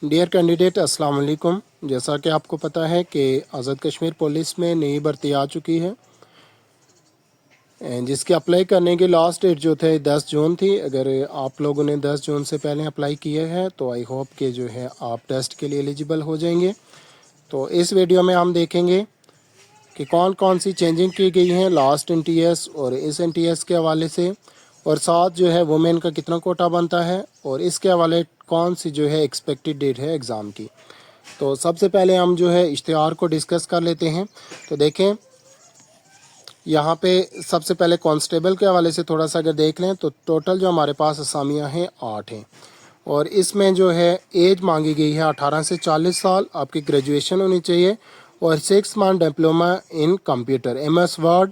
Dear candidate अस्सलाम वालेकुम। जैसा कि आपको पता है कि आज़ाद कश्मीर पुलिस में नई भर्ती आ चुकी है, जिसके अप्लाई करने की लास्ट डेट जो थे 10 जून थी। अगर आप लोगों ने 10 जून से पहले अप्लाई किए हैं तो आई होप कि जो है आप टेस्ट के लिए एलिजिबल हो जाएंगे। तो इस वीडियो में हम देखेंगे कि कौन कौन सी चेंजिंग की गई हैं लास्ट NTS और इस NTS के हवाले से, और साथ जो है वुमेन का कितना कोटा बनता है, और इसके हवाले कौन सी जो है एक्सपेक्टेड डेट है एग्ज़ाम की। तो सबसे पहले हम जो है इश्तिहार को डिस्कस कर लेते हैं। तो देखें यहाँ पे सबसे पहले कांस्टेबल के हवाले से थोड़ा सा अगर देख लें तो टोटल जो हमारे पास असामियाँ हैं 8 हैं, और इसमें जो है एज मांगी गई है 18 से 40 साल, आपकी ग्रेजुएशन होनी चाहिए, और 6 month diploma in computer MS word,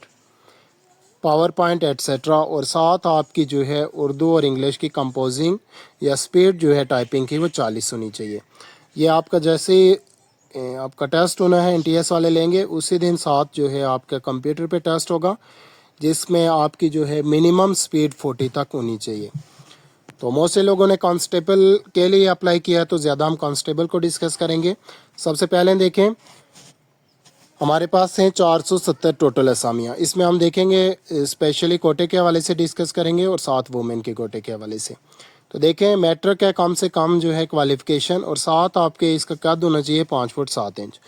power point etcetera, और साथ आपकी जो है उर्दू और इंग्लिश की कंपोजिंग या स्पीड जो है टाइपिंग की वो 40 होनी चाहिए। ये आपका जैसे आपका टेस्ट होना है NTS वाले लेंगे, उसी दिन साथ जो है आपका कंप्यूटर पे टेस्ट होगा, जिसमें आपकी जो है मिनिमम स्पीड 40 तक होनी चाहिए। तो बहुत से लोगों ने कांस्टेबल के लिए अप्लाई किया है, तो ज़्यादा हम कांस्टेबल को डिस्कस करेंगे। सबसे पहले देखें हमारे पास हैं 470 टोटल असामियाँ। इसमें हम देखेंगे स्पेशली कोटे के हवाले से डिस्कस करेंगे और साथ वुमेन के कोटे के हवाले से। तो देखें मैट्रिक है कम से कम जो है क्वालिफ़िकेशन, और साथ आपके इसका कद होना चाहिए 5 फुट 7 इंच।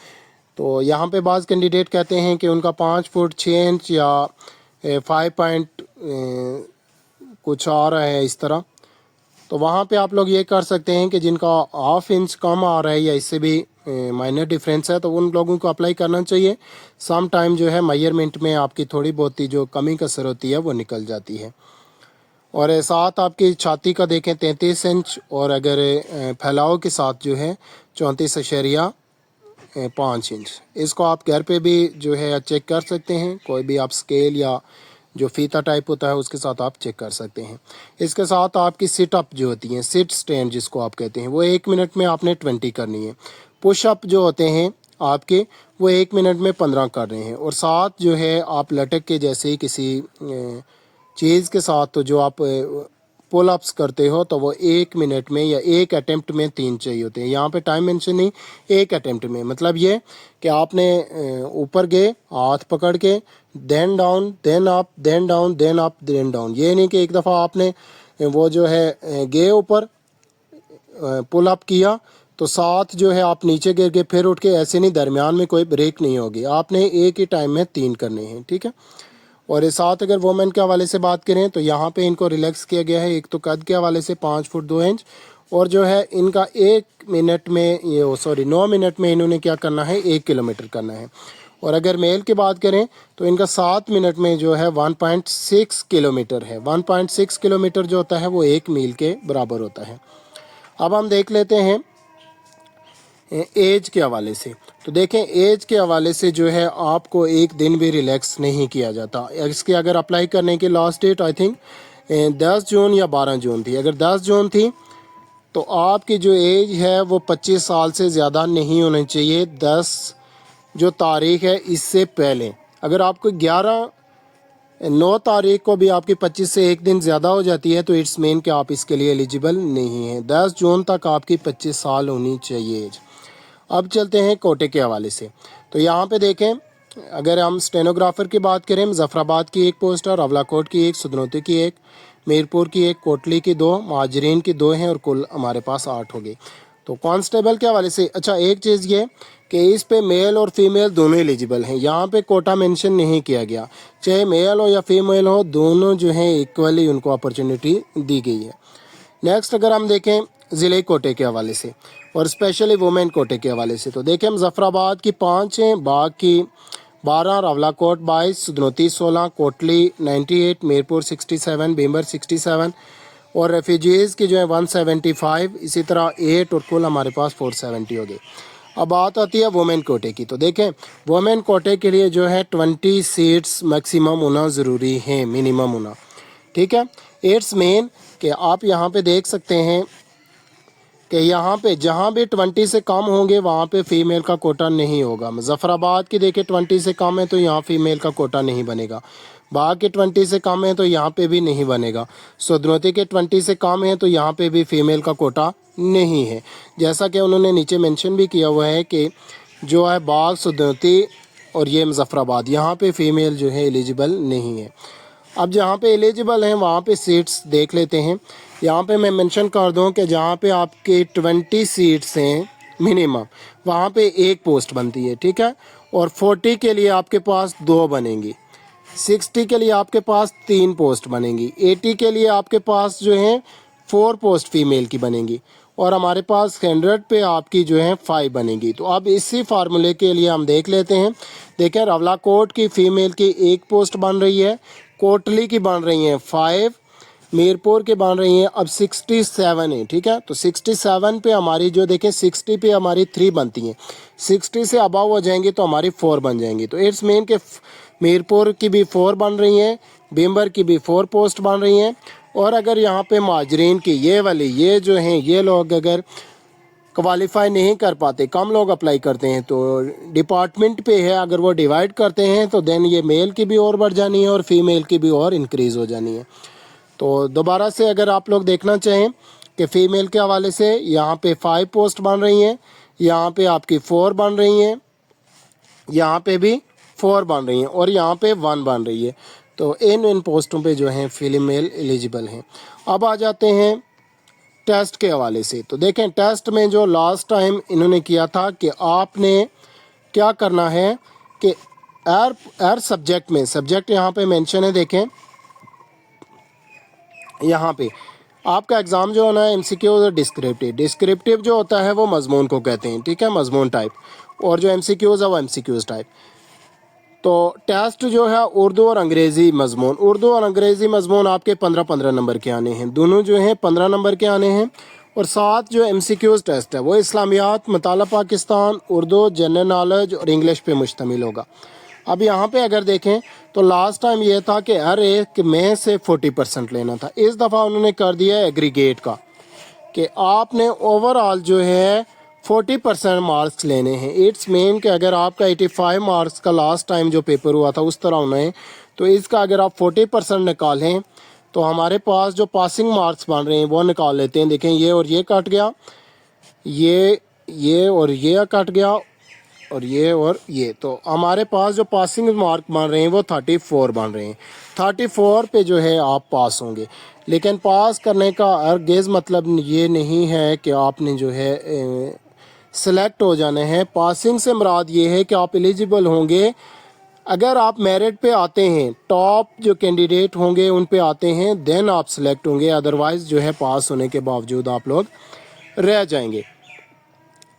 तो यहाँ पे बाज़ कैंडिडेट कहते हैं कि उनका 5 फुट 6 इंच या 5 पॉइंट कुछ आ रहा है इस तरह। तो वहाँ पे आप लोग ये कर सकते हैं कि जिनका हाफ इंच कम आ रहा है या इससे भी माइनर डिफरेंस है, तो उन लोगों को अप्लाई करना चाहिए। सम टाइम जो है मेजरमेंट में आपकी थोड़ी बहुत ही जो कमी कसर होती है वो निकल जाती है। और साथ आपकी छाती का देखें 33 इंच, और अगर फैलाव के साथ जो है 34.5 इंच। इसको आप घर पे भी जो है चेक कर सकते हैं, कोई भी आप स्केल या जो फीता टाइप होता है उसके साथ आप चेक कर सकते हैं। इसके साथ आपकी सिट अप जो होती हैं, सिट स्टैंड जिसको आप कहते हैं, वो 1 मिनट में आपने 20 करनी है। पुश अप जो होते हैं आपके, वो 1 मिनट में 15 कर रहे हैं। और साथ जो है आप लटक के जैसे ही किसी चीज़ के साथ तो जो आप पुल अप्स करते हो, तो वो 1 मिनट में या एक अटेम्प्ट में 3 चाहिए होते हैं। यहाँ पे टाइम मेंशन नहीं, एक अटेम्प्ट में, मतलब ये कि आपने ऊपर गए हाथ पकड़ के, then down then up then down then up then down. ये नहीं कि एक दफ़ा आपने वो जो है गए ऊपर पुल अप किया तो साथ जो है आप नीचे गिर के फिर उठ के, ऐसे नहीं, दरमियान में कोई ब्रेक नहीं होगी, आपने एक ही टाइम में 3 करने हैं, ठीक है। और इस साथ अगर वुमेन के हवाले से बात करें तो यहाँ पे इनको रिलैक्स किया गया है। एक तो कद के हवाले से 5 फुट 2 इंच, और जो है इनका 1 मिनट में ये 9 मिनट में इन्होंने क्या करना है, 1 किलोमीटर करना है। और अगर मेल की बात करें तो इनका 7 मिनट में जो है 1.6 किलोमीटर है। 1.6 किलोमीटर जो होता है वो 1 मील के बराबर होता है। अब हम देख लेते हैं एज के हवाले से। तो देखें एज के हवाले से जो है आपको एक दिन भी रिलैक्स नहीं किया जाता। इसके अगर अप्लाई करने की लास्ट डेट आई थिंक 10 जून या 12 जून थी। अगर 10 जून थी तो आपकी जो एज है वो 25 साल से ज़्यादा नहीं होनी चाहिए 10 जो तारीख है इससे पहले। अगर आपको 9 तारीख को भी आपकी 25 से एक दिन ज़्यादा हो जाती है तो इट्स मीन कि आप इसके लिए एलिजिबल नहीं हैं। 10 जून तक आपकी 25 साल होनी चाहिए एज। अब चलते हैं कोटे के हवाले से। तो यहाँ पे देखें अगर हम स्टेनोग्राफर की बात करें, मुजफ्फराबाद की एक पोस्ट है, रावलाकोट की एक, सुदनौती की एक, मीरपुर की एक, कोटली की 2, महाजरीन की 2 हैं, और कुल हमारे पास 8 हो गई। तो कांस्टेबल के हवाले से अच्छा एक चीज़ ये कि इस पे मेल और फीमेल दोनों एलिजिबल हैं। यहाँ पे कोटा मेंशन नहीं किया गया, चाहे मेल हो या फीमेल हो, दोनों जो हैं इक्वली उनको अपॉर्चुनिटी दी गई है। नेक्स्ट अगर हम देखें ज़िले कोटे के हवाले से और स्पेशली वुमेन कोटे के हवाले से, तो देखें मुजफ्फराबाद की 5 हैं, बाग की 12, रावलाकोट 22, सुदनौती 16, कोटली 98, मीरपुर 67, भीमर 67, और रेफ्यूजीज़ की जो है 175, इसी तरह 8, और कुल हमारे पास 470 हो गए। अब बात आती है वुमेन कोटे की। तो देखें वुमेन कोटे के लिए जो है 20 सीट्स मैक्सिमम होना ज़रूरी है, मिनिमम होना, ठीक है। इट्स मेन कि आप यहाँ पे देख सकते हैं कि यहाँ पे जहाँ भी 20 से कम होंगे वहाँ पे फ़ीमेल का कोटा नहीं होगा। मुजफ्फराबाद की देखिए 20 से कम है तो यहाँ फ़ीमेल का कोटा नहीं बनेगा। बाघ के 20 से कम है तो यहाँ पे भी नहीं बनेगा। सुधनौती के 20 से कम है तो यहाँ पे भी फीमेल का कोटा नहीं है। जैसा कि उन्होंने नीचे मेंशन भी किया हुआ है कि जो है बाघ, सुधनौती और ये मुजफ्फराबाद, यहाँ पे फीमेल जो है एलिजिबल नहीं है। अब जहाँ पे एलिजिबल हैं वहाँ पे सीट्स देख लेते हैं। यहाँ पे मैं मेंशन कर दूँ कि जहाँ पे आपके 20 सीट्स हैं मिनिमम, वहाँ पे एक पोस्ट बनती है, ठीक है। और 40 के लिए आपके पास 2 बनेंगी, 60 के लिए आपके पास 3 पोस्ट बनेंगी, 80 के लिए आपके पास जो है 4 पोस्ट फीमेल की बनेंगी, और हमारे पास 100 पे आपकी जो है 5 बनेगी। तो अब इसी फार्मूले के लिए हम देख लेते हैं। देखें, रवला कोट की फ़ीमेल की 1 पोस्ट बन रही है, कोटली की बन रही हैं 5, मीरपुर के बन रही हैं अब 67 है, ठीक है। तो 67 पे हमारी जो देखें 60 पे हमारी 3 बनती हैं, 60 से अबव हो जाएंगी तो हमारी 4 बन जाएंगी। तो इट्स मीन के मीरपुर की भी 4 बन रही हैं, बिम्बर की भी 4 पोस्ट बन रही हैं। और अगर यहाँ पे माजरीन की ये वाली, ये जो हैं ये लोग अगर क्वालिफाई नहीं कर पाते, कम लोग अप्लाई करते हैं, तो डिपार्टमेंट पे है, अगर वो डिवाइड करते हैं तो देन ये मेल की भी और बढ़ जानी है और फीमेल की भी और इंक्रीज़ हो जानी है। तो दोबारा से अगर आप लोग देखना चाहें कि फ़ीमेल के हवाले से यहाँ पे 5 पोस्ट बन रही हैं, यहाँ पे आपकी 4 बन रही हैं, यहाँ पे भी 4 बन रही हैं और यहाँ पे 1 बन रही है। तो इन पोस्टों पे जो हैं फीमेल एलिजिबल हैं। अब आ जाते हैं टेस्ट के हवाले से। तो देखें, टेस्ट में जो लास्ट टाइम इन्होंने किया था कि आपने क्या करना है कि एर सब्जेक्ट में, सब्जेक्ट यहाँ पे मेंशन है, देखें यहाँ पे आपका एग्ज़ाम जो होना है एमसीक्यू और डिस्क्रिप्टिव। डिस्क्रिप्टिव जो होता है वो मजमून को कहते हैं, ठीक है, मजमून टाइप, और जो एमसीक्यूज़ है वो एमसीक्यूज़ टाइप। तो टेस्ट जो है उर्दू और अंग्रेज़ी मजमून, उर्दू और अंग्रेज़ी मजमून आपके 15-15 नंबर के आने हैं, दोनों जो हैं 15 नंबर के आने हैं। और साथ जो एमसीक्यूज़ टेस्ट है वो इस्लामियात, मुताला पाकिस्तान, उर्दू, जनरल नॉलेज और इंग्लिश पे मुश्तमिल होगा। अब यहाँ पे अगर देखें तो लास्ट टाइम ये था कि हर एक में से 40% लेना था, इस दफ़ा उन्होंने कर दिया एग्रीगेट का कि आपने ओवरऑल जो है 40% मार्क्स लेने हैं। इट्स मीन कि अगर आपका 85 मार्क्स का लास्ट टाइम जो पेपर हुआ था उस तरह होना है, तो इसका अगर आप 40% निकालें तो हमारे पास जो पासिंग मार्क्स बन रहे हैं वो निकाल लेते हैं। देखें, ये और ये कट गया, ये और ये कट गया, और ये और ये, तो हमारे पास जो पासिंग मार्क बन रहे हैं वो 34 बन रहे हैं। 34 पे जो है आप पास होंगे। लेकिन पास करने का हरगिज़ मतलब ये नहीं है कि आपने जो है सेलेक्ट हो जाने हैं। पासिंग से मुराद ये है कि आप एलिजिबल होंगे अगर आप मेरिट पे आते हैं, टॉप जो कैंडिडेट होंगे उन पे आते हैं, देन आप सेलेक्ट होंगे, अदरवाइज़ जो है पास होने के बावजूद आप लोग रह जाएंगे।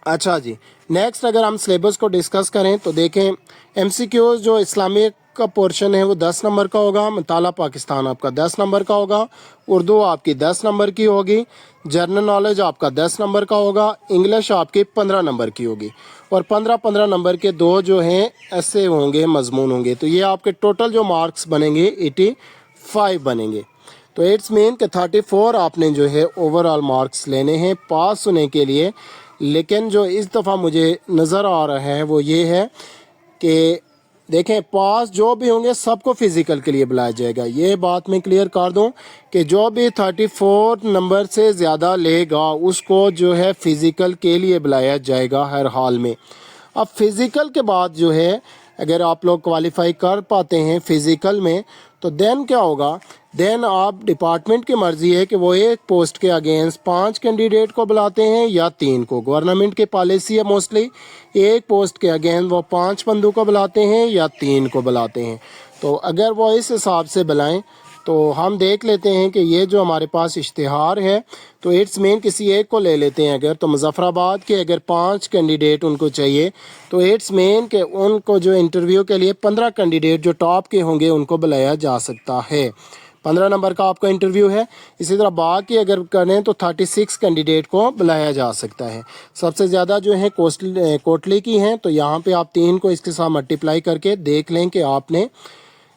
अच्छा जी, नेक्स्ट अगर हम सिलेबस को डिस्कस करें तो देखें, एमसीक्यूज़ जो इस्लामिक का पोर्शन है वो 10 नंबर का होगा, मुताला पाकिस्तान आपका 10 नंबर का होगा, उर्दू आपकी 10 नंबर की होगी, जनरल नॉलेज आपका 10 नंबर का होगा, इंग्लिश आपकी 15 नंबर की होगी, और 15-15 नंबर के 2 जो हैं ऐसे होंगे, मजमून होंगे। तो ये आपके टोटल जो मार्क्स बनेंगे 85 बनेंगे। तो इट्स मीन कि 34 आपने जो है ओवरऑल मार्क्स लेने हैं पास होने के लिए। लेकिन जो इस दफ़ा मुझे नज़र आ रहा है वो ये है कि देखें, पास जो भी होंगे सबको फ़िज़िकल के लिए बुलाया जाएगा। ये बात मैं क्लियर कर दूं कि जो भी 34 नंबर से ज़्यादा लेगा उसको जो है फ़िज़िकल के लिए बुलाया जाएगा हर हाल में। अब फ़िज़िकल के बाद जो है अगर आप लोग क्वालिफाई कर पाते हैं फ़िज़िकल में तो देन क्या होगा, देन आप डिपार्टमेंट की मर्ज़ी है कि वो एक पोस्ट के अगेंस्ट 5 कैंडिडेट को बुलाते हैं या 3 को। गवर्नमेंट की पॉलिसी है मोस्टली एक पोस्ट के अगेंस्ट वो 5 बंदों को बुलाते हैं या 3 को बुलाते हैं। तो अगर वो इस हिसाब से बुलाएं तो हम देख लेते हैं कि ये जो हमारे पास इश्तिहार है तो इट्स मीन किसी एक को ले लेते हैं अगर, तो मुजफ्फराबाद के अगर 5 कैंडिडेट उनको चाहिए तो इट्स मीन कि उनको जो इंटरव्यू के लिए 15 कैंडिडेट जो टॉप के होंगे उनको बुलाया जा सकता है। 15 नंबर का आपका इंटरव्यू है। इसी तरह बाकी अगर करें तो 36 कैंडिडेट को बुलाया जा सकता है। सबसे ज़्यादा जो है कोटली की हैं, तो यहाँ पे आप 3 को इसके साथ मल्टीप्लाई करके देख लें कि आपने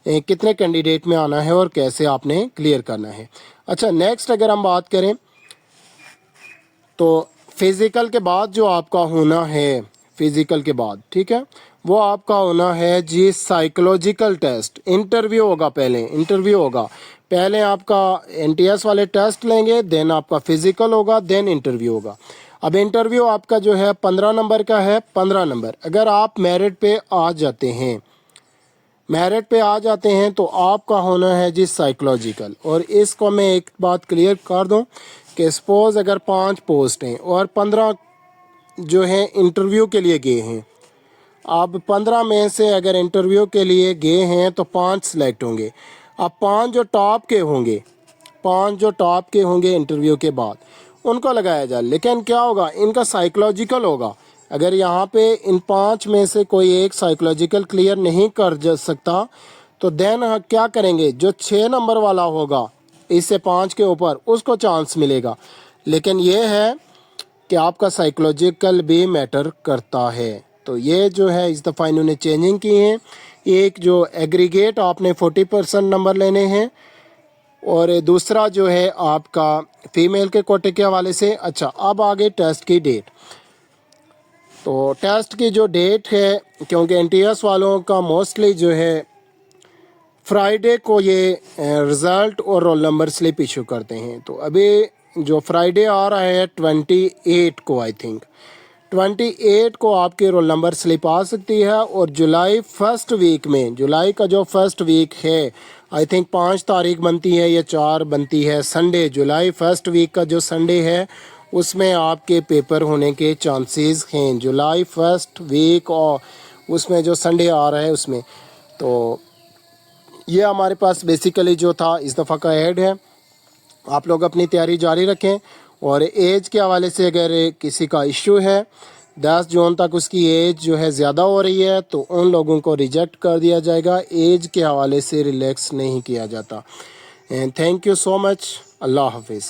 कितने कैंडिडेट में आना है और कैसे आपने क्लियर करना है। अच्छा, नेक्स्ट अगर हम बात करें तो फिज़िकल के बाद जो आपका होना है, फिज़िकल के बाद, ठीक है, वो आपका होना है जी साइकोलॉजिकल टेस्ट। इंटरव्यू होगा, पहले आपका NTS वाले टेस्ट लेंगे, देन आपका फिजिकल होगा, देन इंटरव्यू होगा। अब इंटरव्यू आपका जो है 15 नंबर का है, 15 नंबर। अगर आप मेरिट पे आ जाते हैं तो आपका होना है जी साइकोलॉजिकल। और इसको मैं एक बात क्लियर कर दूं कि सपोज अगर 5 पोस्ट हैं और 15 जो है इंटरव्यू के लिए गए हैं, अब 15 में से अगर इंटरव्यू के लिए गए हैं तो 5 सिलेक्ट होंगे। अब 5 जो टॉप के होंगे इंटरव्यू के बाद उनको लगाया जाए। लेकिन क्या होगा, इनका साइकोलॉजिकल होगा। अगर यहाँ पे इन 5 में से कोई एक साइकोलॉजिकल क्लियर नहीं कर जा सकता तो देन क्या करेंगे, जो 6 नंबर वाला होगा इससे 5 के ऊपर, उसको चांस मिलेगा। लेकिन ये है कि आपका साइकोलॉजिकल भी मैटर करता है। तो ये जो है इस दफ़ा इन्होंने चेंजिंग की है। एक जो एग्रीगेट आपने 40% नंबर लेने हैं, और दूसरा जो है आपका फ़ीमेल के कोटे के हवाले से। अच्छा, अब आगे टेस्ट की डेट। तो टेस्ट की जो डेट है, क्योंकि NTS वालों का मोस्टली जो है फ्राइडे को ये रिज़ल्ट और रोल नंबर स्लिप इशू करते हैं। तो अभी जो फ्राइडे आ रहा है 28 को, आई थिंक 28 को आपके रोल नंबर स्लिप आ सकती है। और जुलाई फर्स्ट वीक में, जुलाई का जो फर्स्ट वीक है, आई थिंक 5 तारीख बनती है या 4 बनती है, संडे, जुलाई फर्स्ट वीक का जो संडे है उसमें आपके पेपर होने के चांसेस हैं। जुलाई फर्स्ट वीक और उसमें जो संडे आ रहा है उसमें। तो ये हमारे पास बेसिकली जो था इस दफ़ा का ऐड है। आप लोग अपनी तैयारी जारी रखें। और एज के हवाले से अगर किसी का इश्यू है, 10 जून तक उसकी एज जो है ज़्यादा हो रही है, तो उन लोगों को रिजेक्ट कर दिया जाएगा। एज के हवाले से रिलैक्स नहीं किया जाता। And thank you so much. अल्लाह हाफिज़।